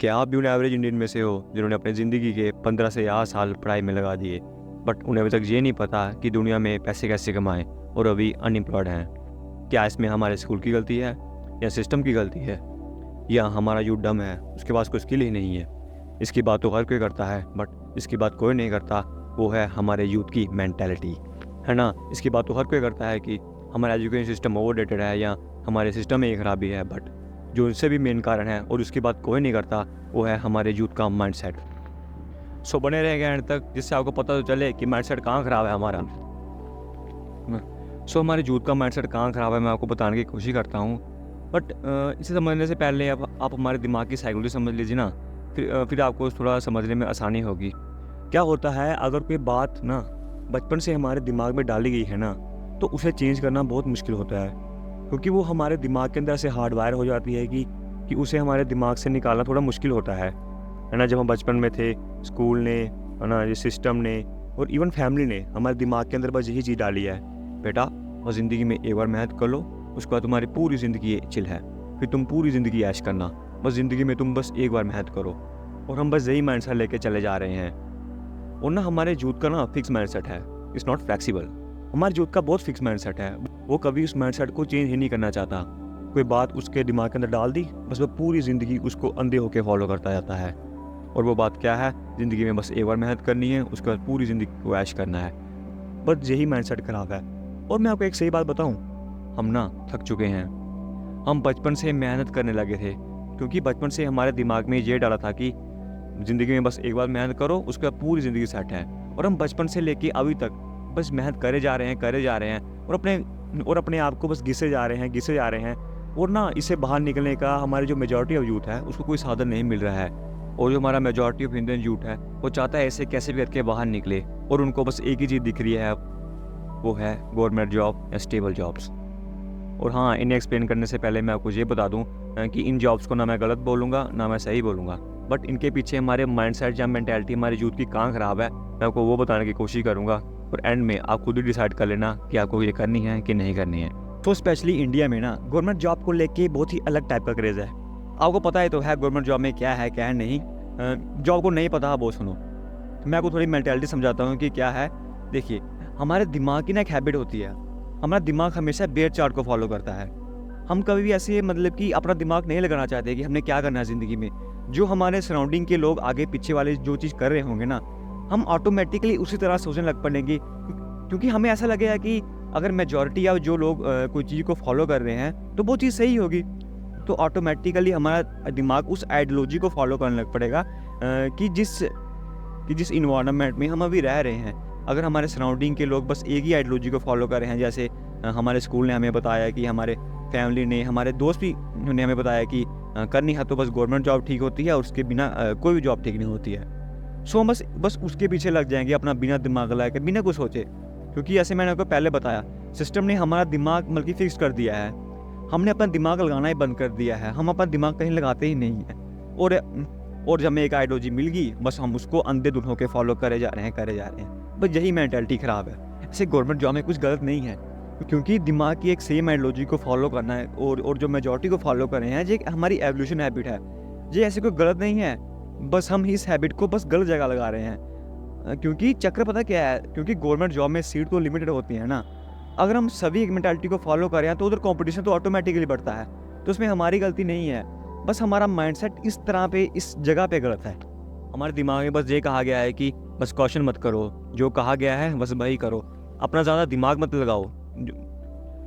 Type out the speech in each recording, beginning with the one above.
क्या आप भी उन एवरेज इंडियन में से हो जिन्होंने अपनी ज़िंदगी के 15 से 8 साल पढ़ाई में लगा दिए, बट उन्हें अभी तक ये नहीं पता कि दुनिया में पैसे कैसे कमाएं और अभी अनएम्प्लॉयड हैं? क्या इसमें हमारे स्कूल की गलती है या सिस्टम की गलती है, या हमारा यूथ डम है, उसके पास कोई स्किल ही नहीं है? इसकी बात तो हर कोई करता है, बट इसकी बात कोई नहीं करता, वो है हमारे यूथ की मैंटेलिटी, है ना। इसकी बात तो हर कोई करता है कि हमारा एजुकेशन सिस्टम ओवरडेटेड है या हमारे सिस्टम में ही खराबी है, बट जो उससे भी मेन कारण है और उसकी बात कोई नहीं करता, वो है हमारे यूथ का माइंडसेट। सो बने रहेंगे एंड तक, जिससे आपको पता तो चले कि माइंडसेट कहाँ ख़राब है हमारा। सो हमारे यूथ का माइंडसेट कहाँ ख़राब है, मैं आपको बताने की कोशिश करता हूँ। बट इसे समझने से पहले आप हमारे दिमाग की साइकोलॉजी समझ लीजिए ना, फिर आपको थोड़ा समझने में आसानी होगी। क्या होता है, अगर कोई बात ना बचपन से हमारे दिमाग में डाली गई है ना, तो उसे चेंज करना बहुत मुश्किल होता है, क्योंकि वो हमारे दिमाग के अंदर से हार्डवायर हो जाती है कि उसे हमारे दिमाग से निकालना थोड़ा मुश्किल होता है ना। जब हम बचपन में थे, स्कूल ने, है ना, ये सिस्टम ने और इवन फैमिली ने हमारे दिमाग के अंदर बस यही चीज़ डाली है, बेटा और ज़िंदगी में एक बार मेहनत कर लो, उसके बाद तुम्हारी पूरी ज़िंदगी चिल है, फिर तुम पूरी ज़िंदगी ऐश करना, बस ज़िंदगी में तुम बस एक बार मेहनत करो। और हम बस यही माइंडसेट लेके चले जा रहे हैं। और ना हमारे यूथ का ना फिक्स माइंडसेट है, इट्स नॉट फ्लेक्सिबल। हमारे यूथ का बहुत फिक्स माइंडसेट है, वो कभी उस माइंडसेट को चेंज ही नहीं करना चाहता। कोई बात उसके दिमाग के अंदर डाल दी, बस वो पूरी ज़िंदगी उसको अंधे होकर फॉलो करता जाता है। और वो बात क्या है, ज़िंदगी में बस एक बार मेहनत करनी है, उसके बाद पूरी ज़िंदगी को ऐश करना है। बस यही माइंडसेट खराब है। और मैं आपको एक सही बात बताऊं, हम ना थक चुके हैं। हम बचपन से मेहनत करने लगे थे, क्योंकि बचपन से हमारे दिमाग में ये डाला था कि ज़िंदगी में बस एक बार मेहनत करो, उसके बाद पूरी ज़िंदगी सेट है। और हम बचपन से लेके अभी तक बस मेहनत करे जा रहे हैं और अपने आप को बस घिसे जा रहे हैं। और ना इससे बाहर निकलने का हमारी जो मेजॉरिटी ऑफ यूथ है, उसको कोई साधन नहीं मिल रहा है। और जो हमारा मेजॉरिटी ऑफ इंडियन यूथ है, वो चाहता है ऐसे कैसे भी करके बाहर निकले, और उनको बस एक ही चीज़ दिख रही है, वो है गवर्नमेंट जॉब या स्टेबल जॉब्स। और हाँ, इन्हें एक्सप्लेन करने से पहले मैं आपको ये बता दूं कि इन जॉब्स को ना मैं गलत बोलूँगा ना मैं सही बोलूँगा, बट इनके पीछे हमारे माइंडसेट या मेंटालिटी हमारे यूथ की कहाँ ख़राब है, मैं आपको वो बताने की कोशिश करूँगा। और एंड में आप खुद ही डिसाइड कर लेना कि आपको ये करनी है कि नहीं करनी है। तो स्पेशली इंडिया में ना गवर्नमेंट जॉब को लेके बहुत ही अलग टाइप का क्रेज़ है। आपको पता है तो है गवर्नमेंट जॉब में क्या है नहीं। जॉब को नहीं पता, वो सुनो, मैं आपको थोड़ी मेंटालिटी समझाता हूँ कि क्या है। देखिए, हमारे दिमाग की ना एक हैबिट होती है, हमारा दिमाग हमेशा बेयर चार्ट को फॉलो करता है। हम कभी भी ऐसे मतलब कि अपना दिमाग नहीं लगाना चाहते कि हमने क्या करना है ज़िंदगी में। जो हमारे सराउंडिंग के लोग आगे पीछे वाले जो चीज़ कर रहे होंगे ना, हम ऑटोमेटिकली उसी तरह सोचने लग पड़ेंगे, क्योंकि हमें ऐसा लगेगा कि अगर मेजॉरिटी या जो लोग कोई चीज़ को फॉलो कर रहे हैं तो वो चीज़ सही होगी। तो ऑटोमेटिकली हमारा दिमाग उस आइडियोलॉजी को फॉलो करने लग पड़ेगा कि जिस इन्वायरमेंट में हम अभी रह रहे हैं। अगर हमारे सराउंडिंग के लोग बस एक ही आइडियोलॉजी को फॉलो कर रहे हैं, जैसे हमारे स्कूल ने हमें बताया कि हमारे फैमिली ने, हमारे दोस्त भी ने हमें बताया कि करनी है तो बस गवर्नमेंट जॉब ठीक होती है और उसके बिना कोई भी जॉब ठीक नहीं होती है। सो हम बस उसके पीछे लग जाएंगे अपना बिना दिमाग लगाए, बिना कुछ सोचे, क्योंकि ऐसे मैंने आपको पहले बताया, सिस्टम ने हमारा दिमाग बल्कि फिक्स कर दिया है। हमने अपना दिमाग लगाना ही बंद कर दिया है, हम अपना दिमाग कहीं लगाते ही नहीं हैं। और जब हमें एक आइडियोलॉजी मिल गई, बस हम उसको अंधे धुन होकर फॉलो करे जा रहे हैं। बस यही मेंटालिटी ख़राब है। ऐसे गवर्नमेंट जॉब में कुछ गलत नहीं है, क्योंकि दिमाग की एक सेम आइडियोलॉजी को फॉलो करना है और जो मेजॉरिटी को फॉलो कर रहे हैं, ये हमारी एवोल्यूशन हैबिट है। ये ऐसे कोई गलत नहीं है, बस हम इस हैबिट को बस गलत जगह लगा रहे हैं। क्योंकि चक्कर पता क्या है, क्योंकि गवर्नमेंट जॉब में सीट तो लिमिटेड होती है ना। अगर हम सभी एक मेंटालिटी को फॉलो करें हैं तो उधर कंपटीशन तो ऑटोमेटिकली बढ़ता है, तो उसमें हमारी गलती नहीं है। बस हमारा माइंडसेट इस तरह पे, इस जगह पे गलत है। हमारे दिमाग में बस ये कहा गया है कि बस क्वेश्चन मत करो, जो कहा गया है बस वही करो, अपना ज़्यादा दिमाग मत लगाओ।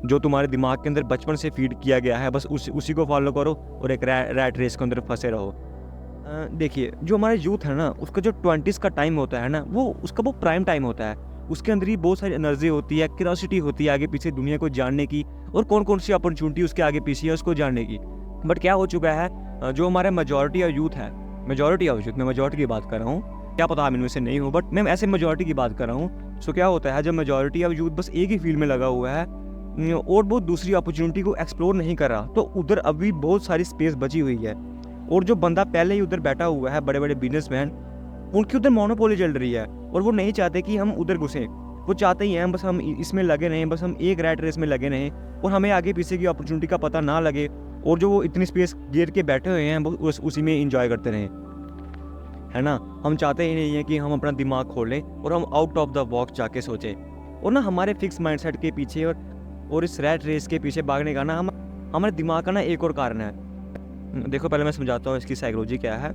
जो तुम्हारे दिमाग के अंदर बचपन से फीड किया गया है, बस उसी को फॉलो करो और एक रैट रेस के अंदर फंसे रहो। देखिए, जो हमारा यूथ है ना, उसका जो 20s का टाइम होता है ना, वो प्राइम टाइम होता है। उसके अंदर ही बहुत सारी एनर्जी होती है, क्यूरियोसिटी होती है आगे पीछे दुनिया को जानने की, और कौन कौन सी अपॉर्चुनिटी उसके आगे पीछे है उसको जानने की। बट क्या हो चुका है, जो हमारा मेजॉरिटी ऑफ यूथ है, मैं मेजॉरिटी की बात कर रहा हूँ, क्या पता हम इनमें से नहीं हो, बट मैं ऐसे मेजॉरिटी की बात कर रहा हूँ। सो क्या होता है, जब मेजॉरिटी ऑफ यूथ बस एक ही फील्ड में लगा हुआ है और वो दूसरी अपॉर्चुनिटी को एक्सप्लोर नहीं कर रहा, तो उधर अभी बहुत सारी स्पेस बची हुई है। और जो बंदा पहले ही उधर बैठा हुआ है, बड़े बड़े बिजनेसमैन, उनकी उधर मोनोपोली चल रही है और वो नहीं चाहते कि हम उधर घुसें। वो चाहते ही हैं बस हम इसमें लगे रहें, बस हम एक रैट रेस में लगे रहें और हमें आगे पीछे की अपॉर्चुनिटी का पता ना लगे और जो वो इतनी स्पेस घेर के बैठे हुए हैं वो उसी में इंजॉय करते रहें, है ना। हम चाहते ही नहीं है कि हम अपना दिमाग खोलें और हम आउट ऑफ द बॉक्स जाके सोचें। और ना हमारे फिक्स माइंडसेट के पीछे और इस रैट रेस के पीछे भागने का ना हमारे दिमाग का ना एक और कारण है। देखो पहले मैं समझाता हूँ इसकी साइकोलॉजी क्या है।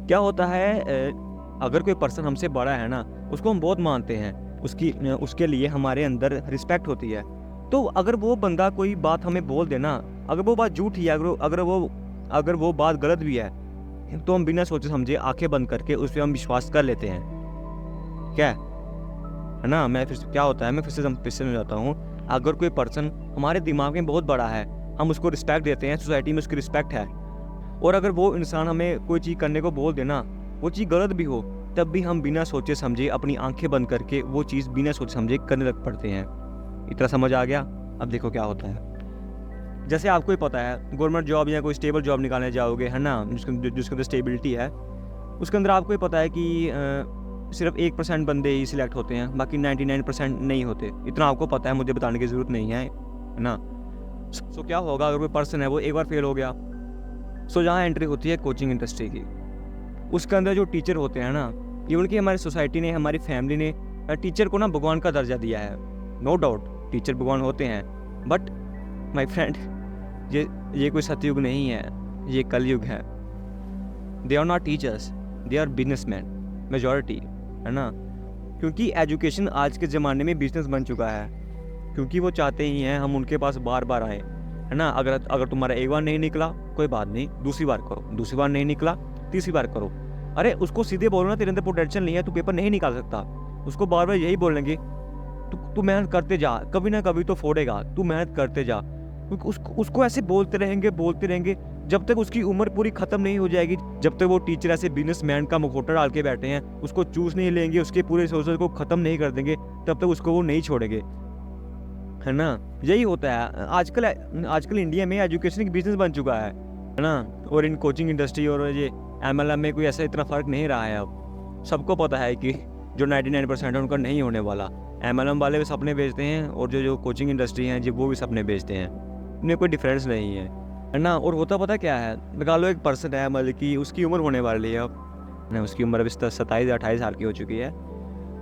क्या होता है, अगर कोई पर्सन हमसे बड़ा है ना, उसको हम बहुत मानते हैं, उसके लिए हमारे अंदर रिस्पेक्ट होती है। तो अगर वो बंदा कोई बात हमें बोल देना, अगर वो बात झूठी है, अगर वो बात गलत भी है, तो हम बिना सोचे समझे आंखें बंद करके उस पर हम विश्वास कर लेते हैं। क्या है ना, मैं फिर से समझाता हूँ। अगर कोई पर्सन हमारे दिमाग में बहुत बड़ा है, हम उसको रिस्पेक्ट देते हैं, सोसाइटी में उसकी रिस्पेक्ट है, और अगर वो इंसान हमें कोई चीज़ करने को बोल देना, वो चीज़ गलत भी हो, तब भी हम बिना सोचे समझे अपनी आंखें बंद करके वो चीज़ बिना सोचे समझे करने लग पड़ते हैं। इतना समझ आ गया। अब देखो क्या होता है। जैसे आपको ही पता है, गवर्नमेंट जॉब या कोई स्टेबल जॉब निकालने जाओगे, है ना, जिसके अंदर स्टेबिलिटी है, उसके अंदर आपको ही पता है कि सिर्फ 1% बंदे ही सिलेक्ट होते हैं, बाकी 99% नहीं होते। इतना आपको पता है, मुझे बताने की ज़रूरत नहीं है ना। सो क्या होगा अगर कोई पर्सन है वो एक बार फेल हो गया। सो जहाँ एंट्री होती है कोचिंग इंडस्ट्री की। उसके अंदर जो टीचर होते हैं ना, इवन कि हमारी सोसाइटी ने, हमारी फैमिली ने टीचर को ना भगवान का दर्जा दिया है। नो डाउट टीचर भगवान होते हैं, बट माय फ्रेंड, ये कोई सतयुग नहीं है, ये कलयुग है। They are not teachers, they are businessman majority, है ना। क्योंकि एजुकेशन आज के ज़माने में बिजनेस बन चुका है, क्योंकि वो चाहते ही हैं हम उनके पास बार बार आएँ, है ना। अगर तुम्हारा एक बार नहीं निकला कोई बात नहीं, दूसरी बार करो, दूसरी बार नहीं निकला तीसरी बार करो। अरे उसको सीधे बोलो ना, तेरे अंदर पोटेंशियल नहीं है, तू पेपर नहीं निकाल सकता। उसको बार बार यही बोलेंगे, तू मेहनत करते जा, कभी ना कभी तो फोड़ेगा, तू मेहनत करते जा। उसको ऐसे बोलते रहेंगे जब तक उसकी उम्र पूरी खत्म नहीं हो जाएगी। जब तक वो टीचर ऐसे बिजनेसमैन का मुखौटा डाल के बैठे हैं, उसको चूज नहीं लेंगे, उसके पूरे रिसोर्सेज को खत्म नहीं कर देंगे, तब तक उसको वो नहीं छोड़ेंगे, है ना। यही होता है आजकल इंडिया में एजुकेशन एक बिजनेस बन चुका है ना। और इन कोचिंग इंडस्ट्री और ये MLM में कोई ऐसा इतना फ़र्क नहीं रहा है। अब सबको पता है कि जो 99% है उनका नहीं होने वाला। MLM वाले भी सपने बेचते हैं, और जो कोचिंग इंडस्ट्री हैं जी, वो भी सपने बेचते हैं। इनमें कोई डिफरेंस नहीं है ना। और होता पता क्या है, लगा लो एक पर्सन है, मतलब कि उसकी उम्र होने वाली है अब, उसकी उम्र अभी 27-28 साल की हो चुकी है,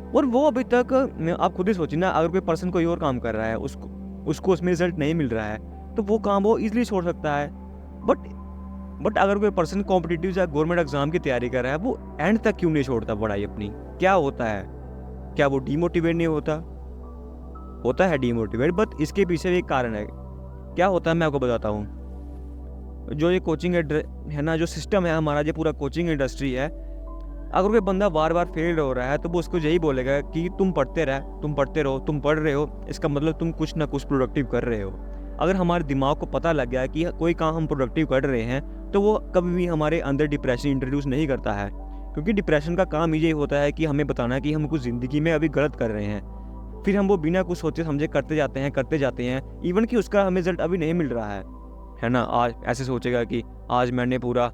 और वो अभी तक, आप खुद ही सोचिए ना, अगर कोई पर्सन कोई और काम कर रहा है, उसको उसमें रिजल्ट नहीं मिल रहा है, तो वो काम वो ईजिली छोड़ सकता है। बट अगर कोई पर्सन कॉम्पिटिटिव या गवर्नमेंट एग्जाम की तैयारी कर रहा है, वो एंड तक क्यों नहीं छोड़ता पढ़ाई अपनी? क्या होता है, क्या वो डीमोटिवेट नहीं होता है डीमोटिवेट, बट इसके पीछे भी एक कारण है। क्या होता है मैं आपको बताता हूँ। जो ये कोचिंग है ना, जो सिस्टम है हमारा, जो पूरा कोचिंग इंडस्ट्री है, अगर कोई बंदा बार बार फेल हो रहा है, तो वो उसको यही बोलेगा कि तुम पढ़ते रहो, तुम पढ़ रहे हो, इसका मतलब तुम कुछ ना कुछ प्रोडक्टिव कर रहे हो। अगर हमारे दिमाग को पता लग गया कि कोई काम हम प्रोडक्टिव कर रहे हैं, तो वो कभी भी हमारे अंदर डिप्रेशन इंट्रोड्यूस नहीं करता है, क्योंकि डिप्रेशन का काम यही होता है कि हमें बताना कि हम कुछ ज़िंदगी में अभी गलत कर रहे हैं। फिर हम वो बिना कुछ सोचे समझे करते जाते हैं, इवन कि उसका हमें रिजल्ट अभी नहीं मिल रहा है ना। आज ऐसे सोचेगा कि आज मैंने पूरा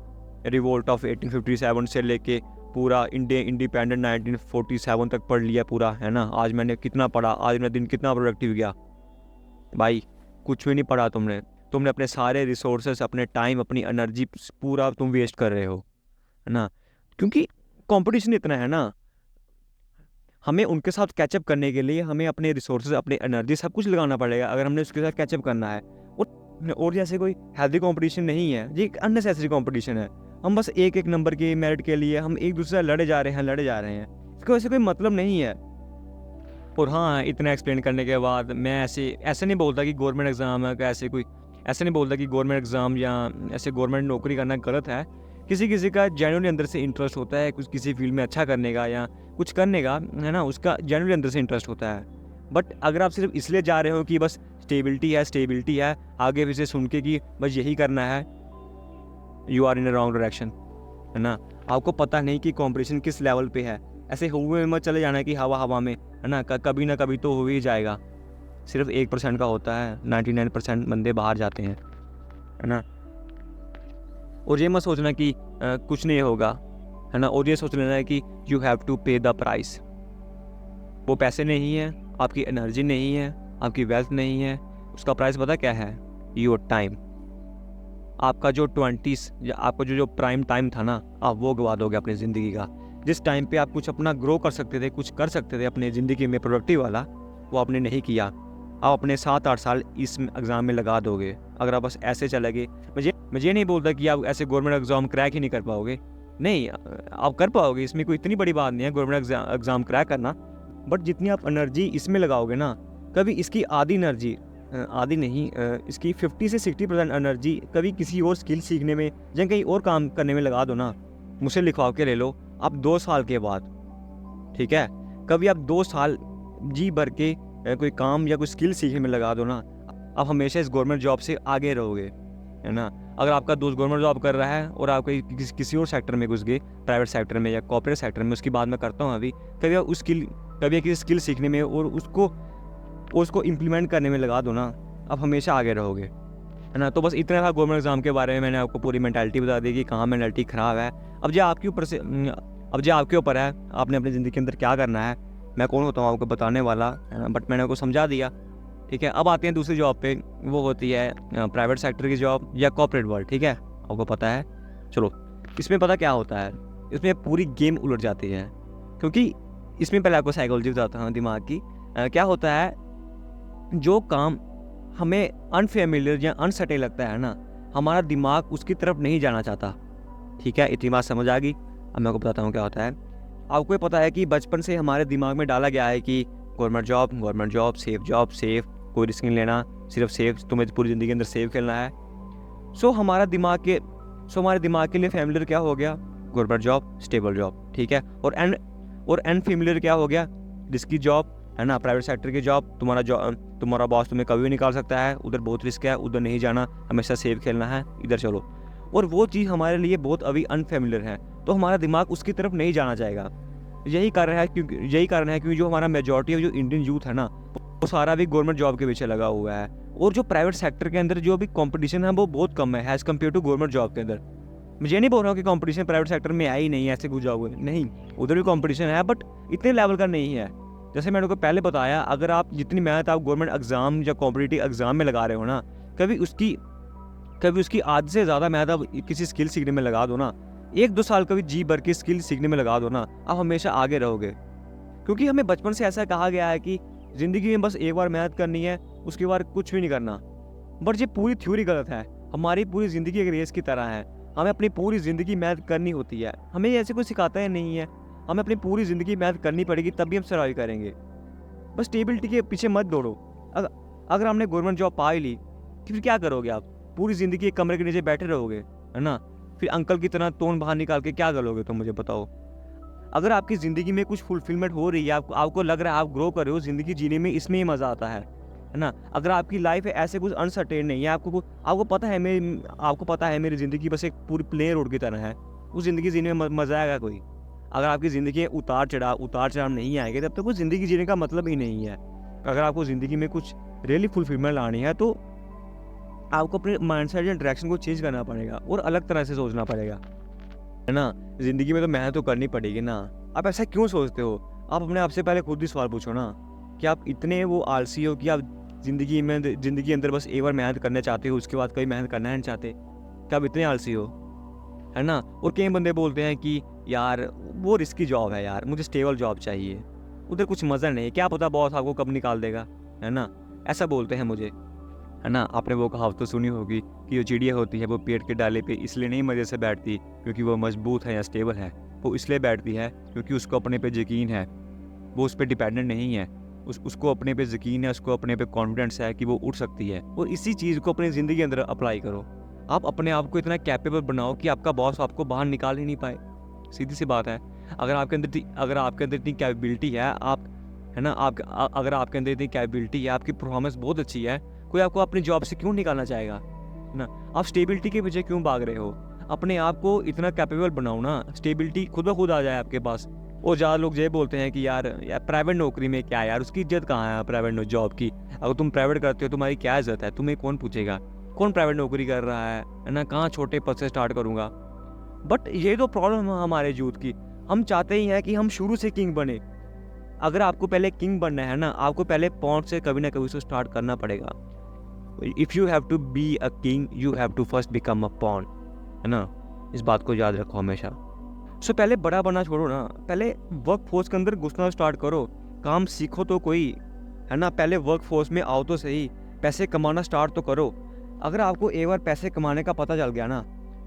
रिवोल्ट ऑफ 1857 से लेके पूरा इंडिपेंडेंट 1947 तक पढ़ लिया पूरा, है ना। आज मैंने कितना पढ़ा, आज मेरा दिन कितना प्रोडक्टिव गया। भाई कुछ भी नहीं पढ़ा तुमने अपने सारे रिसोर्सेस, अपने टाइम, अपनी एनर्जी पूरा तुम वेस्ट कर रहे हो, है ना। क्योंकि कंपटीशन इतना है ना, हमें उनके साथ कैचअप करने के लिए हमें अपने रिसोर्सेज, अपनी एनर्जी, सब कुछ लगाना पड़ेगा अगर हमने उसके साथ कैचअप करना है। और जैसे कोई हेल्दी कंपटीशन नहीं है, ये एक अननेसेसरी कंपटीशन है। हम बस एक नंबर के मेरिट के लिए हम एक दूसरे से लड़े जा रहे हैं। इसका वैसे कोई मतलब नहीं है। और हाँ, इतना एक्सप्लेन करने के बाद मैं ऐसे नहीं बोलता कि गवर्नमेंट एग्ज़ाम है, ऐसे नहीं बोलता कि गवर्नमेंट एग्ज़ाम या ऐसे गवर्नमेंट नौकरी करना गलत है। किसी का जेन्युइनली अंदर से इंटरेस्ट होता है कुछ किसी फील्ड में अच्छा करने का या कुछ करने का, है ना, उसका जेन्युइनली अंदर से इंटरेस्ट होता है। बट अगर आप सिर्फ इसलिए जा रहे हो कि बस स्टेबिलिटी है, आगे पीछे सुन के कि बस यही करना है, you are in a wrong direction, है ना। आपको पता नहीं कि कंपटीशन किस लेवल पे है। ऐसे हुए मत चले जाना कि हवा में, है ना, कभी ना कभी तो हो ही जाएगा। सिर्फ 1% का होता है, 99% बंदे बाहर जाते हैं, है ना। और ये मत सोचना कि कुछ नहीं होगा, है ना। और ये सोच लेना है कि यू हैव टू पे द प्राइस। वो पैसे नहीं है, आपकी एनर्जी नहीं है, आपकी वेल्थ नहीं है, उसका प्राइस पता क्या है? Your time. आपका जो 20s या आपका जो प्राइम टाइम था ना, आप वो गवा दोगे अपनी ज़िंदगी का। जिस टाइम पे आप कुछ अपना ग्रो कर सकते थे, कुछ कर सकते थे अपनी ज़िंदगी में प्रोडक्टिव वाला, वो आपने नहीं किया। आप अपने 7-8 साल इस एग्ज़ाम में लगा दोगे अगर आप बस ऐसे चले गए। मुझे ये नहीं बोलता कि आप ऐसे गवर्नमेंट एग्ज़ाम क्रैक ही नहीं कर पाओगे, नहीं, आप कर पाओगे, इसमें कोई इतनी बड़ी बात नहीं है गवर्नमेंट एग्ज़ाम क्रैक करना। बट जितनी आप एनर्जी इसमें लगाओगे ना, कभी इसकी आधी एनर्जी आधी नहीं, इसकी 50 से 60% एनर्जी कभी किसी और स्किल सीखने में या कहीं और काम करने में लगा दो ना, मुझसे लिखवा के ले लो, आप 2 साल के बाद, ठीक है, कभी आप 2 साल जी भर के कोई काम या कोई स्किल सीखने में लगा दो ना, आप हमेशा इस गवर्नमेंट जॉब से आगे रहोगे, है ना। अगर आपका दोस्त गवर्नमेंट जॉब कर रहा है और आप किसी और सेक्टर में घुस गए, प्राइवेट सेक्टर में या कॉर्पोरेट सेक्टर में, उसकी बात मैं करता हूँ अभी, कभी आप कभी किसी स्किल सीखने में और उसको इम्प्लीमेंट करने में लगा दो ना, आप हमेशा आगे रहोगे, है ना। तो बस इतना था गवर्नमेंट एग्ज़ाम के बारे में, मैंने आपको पूरी मेंटालिटी बता दी कि कहाँ मेंटालिटी ख़राब है। अब जो आपके ऊपर है, आपने अपनी ज़िंदगी के अंदर क्या करना है। मैं कौन होता हूँ आपको बताने वाला, है ना, बट मैंने आपको समझा दिया, ठीक है। अब आते हैं दूसरी जॉब पे, वो होती है प्राइवेट सेक्टर की जॉब या कॉर्पोरेट वर्ल्ड, ठीक है, आपको पता है। चलो, इसमें पता क्या होता है, इसमें पूरी गेम उलट जाती है, क्योंकि इसमें पहले आपको साइकोलॉजी बताता हूँ दिमाग की। क्या होता है, जो काम हमें अनफेमिलियर या अनसर्टेन लगता है ना, हमारा दिमाग उसकी तरफ नहीं जाना चाहता, ठीक है। इतनी बात समझ आ गई। अब मैं आपको बताता हूँ क्या होता है। आपको ये पता है कि बचपन से हमारे दिमाग में डाला गया है कि गवर्नमेंट जॉब, सेफ, कोई रिस्क नहीं लेना, सिर्फ सेफ, तुम्हें पूरी ज़िंदगी के अंदर सेफ खेलना है। हमारे दिमाग के लिए फैमिलियर क्या हो गया, गवर्नमेंट जॉब, स्टेबल जॉब, ठीक है। और अनफेमिलियर क्या हो गया, रिस्की जॉब, है ना, प्राइवेट सेक्टर की जॉब। तुम्हारा बॉस तुम्हें कभी भी निकाल सकता है, उधर बहुत रिस्क है, उधर नहीं जाना, हमेशा सेफ खेलना है, इधर चलो। और वो चीज़ हमारे लिए बहुत अभी अनफेमिलियर है, तो हमारा दिमाग उसकी तरफ नहीं जाना चाहेगा। यही कारण है क्योंकि जो हमारा मेजॉरिटी ऑफ जो इंडियन यूथ है ना, वो सारा भी गवर्नमेंट जॉब के पीछे लगा हुआ है। और जो प्राइवेट सेक्टर के अंदर जो भी कंपटीशन है वो बहुत कम है as compare to government job के अंदर। मुझे नहीं बोल रहा हूँ कि कंपटीशन प्राइवेट सेक्टर में आई नहीं है, ऐसे घुस जाओगे, नहीं, उधर भी कंपटीशन है, बट इतने लेवल का नहीं है। जैसे मैंने को पहले बताया, अगर आप जितनी मेहनत आप गवर्नमेंट एग्ज़ाम या कॉम्पिटिटिव एग्ज़ाम में लगा रहे हो ना, कभी उसकी आध से ज़्यादा मेहनत आप किसी स्किल सीखने में लगा दो ना, 1-2 साल कभी जी भर के स्किल सीखने में लगा दो ना, आप हमेशा आगे रहोगे। क्योंकि हमें बचपन से ऐसा कहा गया है कि ज़िंदगी में बस एक बार मेहनत करनी है, उसके बाद कुछ भी नहीं करना। बट ये पूरी थ्योरी गलत है। हमारी पूरी ज़िंदगी एक रेस की तरह है, हमें अपनी पूरी ज़िंदगी मेहनत करनी होती है। हमें ऐसे कोई सिखाता ही नहीं है, हमें अपनी पूरी ज़िंदगी मेहनत करनी पड़ेगी, तब भी हम सर्वाइव करेंगे। बस स्टेबिलिटी के पीछे मत दौड़ो। अगर हमने गवर्नमेंट जॉब पा ही ली, फिर क्या करोगे आप? पूरी ज़िंदगी एक कमरे के नीचे बैठे रहोगे, है ना? फिर अंकल की तरह तोन बाहर निकाल के क्या करोगे तुम, मुझे बताओ। अगर आपकी ज़िंदगी में कुछ फुलफिलमेंट हो रही है, आपको लग रहा है आप ग्रो कर रहे हो ज़िंदगी जीने में, इसमें ही मज़ा आता है ना? अगर आपकी लाइफ ऐसे कुछ अनसर्टेन नहीं है, आपको पता है मेरी ज़िंदगी बस एक पूरी प्लेन रोड की तरह है, उस ज़िंदगी जीने में मज़ा आएगा कोई? अगर आपकी ज़िंदगी में उतार चढ़ाव नहीं आएंगे, तब तक वो ज़िंदगी जीने का मतलब ही नहीं है। अगर आपको ज़िंदगी में कुछ रियली फुलफिलमेंट लानी है, तो आपको अपने माइंडसेट या डायरेक्शन को चेंज करना पड़ेगा और अलग तरह से सोचना पड़ेगा, है ना? ज़िंदगी में तो मेहनत तो करनी पड़ेगी ना। आप ऐसा क्यों सोचते हो? आप अपने आप से पहले खुद ही सवाल पूछो ना, कि आप इतने वो आलसी हो कि आप ज़िंदगी के अंदर बस एक बार मेहनत करना चाहते हो, उसके बाद कभी मेहनत करना नहीं चाहते? क्या आप इतने आलसी हो, है ना? और कई बंदे बोलते हैं कि यार वो रिस्की जॉब है यार, मुझे स्टेबल जॉब चाहिए, उधर कुछ मज़ा नहीं है, क्या पता बॉस आपको कब निकाल देगा, है ना? ऐसा बोलते हैं मुझे, है ना? आपने वो कहावत तो सुनी होगी कि जो चिड़िया होती है वो पेड़ के डाले पे इसलिए नहीं मज़े से बैठती क्योंकि वो मजबूत है या स्टेबल है, वो इसलिए बैठती है क्योंकि उसको अपने पे यकीन है, वो उस पर डिपेंडेंट नहीं है, उसको अपने पे यकीन है, उसको अपने पे कॉन्फिडेंस है कि वो उड़ सकती है। और इसी चीज़ को अपनी ज़िंदगी के अंदर अप्लाई करो। आप अपने आप को इतना कैपेबल बनाओ कि आपका बॉस आपको बाहर निकाल ही नहीं पाए। सीधी सी बात है। अगर आपके अंदर इतनी कैपेबिलिटी है, है ना, अगर आपके अंदर इतनी कैपेबिलिटी है, आपकी परफॉर्मेंस बहुत अच्छी है, कोई आपको अपनी जॉब से क्यों निकालना चाहेगा, है ना? आप स्टेबिलिटी के पीछे क्यों भाग रहे हो? अपने आप को इतना कैपेबल बनाओ ना, स्टेबिलिटी खुद ब खुद आ जाए आपके पास। और ज़्यादा लोग ये बोलते हैं कि यार प्राइवेट नौकरी में क्या है यार, उसकी इज्जत कहाँ है प्राइवेट जॉब की? अगर तुम प्राइवेट करते हो तुम्हारी क्या इज्जत है? तुम्हें कौन पूछेगा? कौन प्राइवेट नौकरी कर रहा है ना? कहाँ छोटे पद से स्टार्ट करूँगा? बट ये तो प्रॉब्लम है हमारे यूथ की। हम चाहते ही हैं कि हम शुरू से किंग बने। अगर आपको पहले किंग बनना है ना, आपको पहले पॉइंट से कभी ना कभी से स्टार्ट करना पड़ेगा। If you have to be a king you have to first become a pawn, है ना? इस बात को याद रखो हमेशा। सो पहले बड़ा बनना छोड़ो ना, पहले वर्क फोर्स के अंदर घुसना स्टार्ट करो, काम सीखो तो कोई, है ना? पहले वर्क फोर्स में आओ तो सही, पैसे कमाना स्टार्ट तो करो। अगर आपको एक बार पैसे कमाने का पता चल गया ना,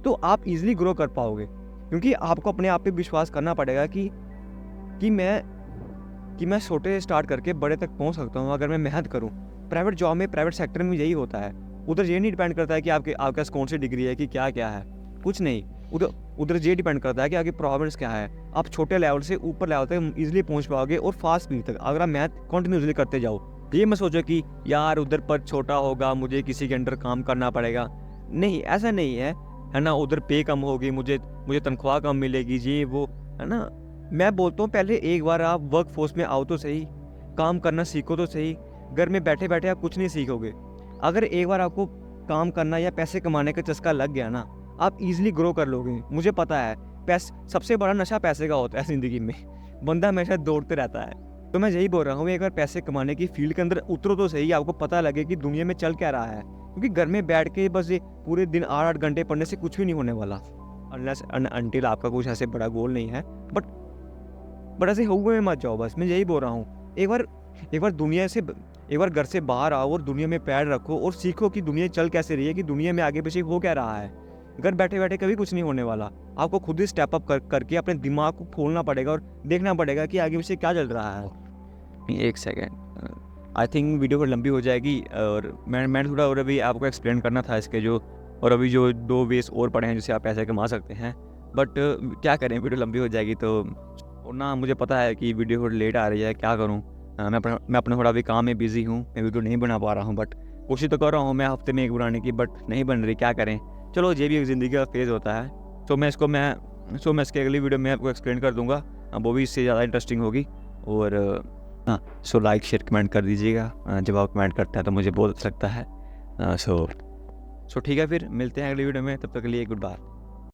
तो आप इजीली ग्रो कर पाओगे, क्योंकि आपको अपने आप पे विश्वास करना पड़ेगा कि मैं छोटे से स्टार्ट करके बड़े तक पहुंच सकता हूं अगर मैं मेहनत करूं। प्राइवेट जॉब में, प्राइवेट सेक्टर में यही होता है। उधर ये नहीं डिपेंड करता है कि आपके पास कौन सी डिग्री है कि क्या क्या है, कुछ नहीं। उधर उधर ये डिपेंड करता है कि आपकी प्रॉब्लम्स क्या है। आप छोटे लेवल से ऊपर लेवल तक ईजिली पहुंच पाओगे और फास्ट स्पीड तक, अगर आप मेहनत कंटिन्यूसली करते जाओ। ये मत सोचो कि यार उधर पर छोटा होगा, मुझे किसी के अंडर काम करना पड़ेगा। नहीं, ऐसा नहीं है ना? उधर पे कम होगी, मुझे तनख्वाह कम मिलेगी, ये वो, है ना? मैं बोलता हूँ पहले एक बार आप वर्क फोर्स में आओ तो सही, काम करना सीखो तो सही। घर में बैठे बैठे आप कुछ नहीं सीखोगे। अगर एक बार आपको काम करना या पैसे कमाने का चस्का लग गया ना, आप इजीली ग्रो कर लोगे। मुझे पता है सबसे बड़ा नशा पैसे का होता है ज़िंदगी में, बंदा हमेशा दौड़ते रहता है। तो मैं यही बोल रहा हूँ, एक बार पैसे कमाने की फील्ड के अंदर उतरो तो सही, आपको पता लगे कि दुनिया में चल क्या रहा है। क्योंकि घर में बैठ के बस ये पूरे दिन 8-8 घंटे पढ़ने से कुछ भी नहीं होने वाला, अनलेस अनटिल आपका कुछ ऐसे बड़ा गोल नहीं है। बट ऐसे हुए में मत जाओ, बस मैं यही बोल रहा हूँ। एक बार घर से बाहर आओ और दुनिया में पैर रखो और सीखो कि दुनिया चल कैसे रही है, कि दुनिया में आगे पीछे हो क्या रहा है। घर बैठे बैठे कभी कुछ नहीं होने वाला। आपको खुद ही स्टेप अप करके अपने दिमाग को खोलना पड़ेगा और देखना पड़ेगा कि आगे पीछे क्या चल रहा है। एक सेकेंड, आई थिंक वीडियो पर लंबी हो जाएगी और मैं थोड़ा और अभी आपको एक्सप्लेन करना था इसके अभी जो 2 वेज और पड़े हैं जिससे आप पैसे कमा सकते हैं। बट क्या करें, वीडियो लंबी हो जाएगी तो, और ना मुझे पता है कि वीडियो थोड़ी लेट आ रही है, क्या करूँ। मैं अपने थोड़ा अभी काम में बिजी हूँ, मैं वीडियो नहीं बना पा रहा हूँ। बट कोशिश तो कर रहा हूँ मैं हफ्ते में 1 बनाने की, बट नहीं बन रही, क्या करें। चलो, ये भी एक ज़िंदगी का फेज़ होता है। तो मैं इसके अगली वीडियो में आपको एक्सप्लेन कर दूँगा, वो भी इससे ज़्यादा इंटरेस्टिंग होगी। और हाँ, सो लाइक शेयर कमेंट कर दीजिएगा। जब आप कमेंट करते हैं तो मुझे बहुत अच्छा लगता है। सो ठीक है, फिर मिलते हैं अगली वीडियो में, तब तक के लिए गुड बाय।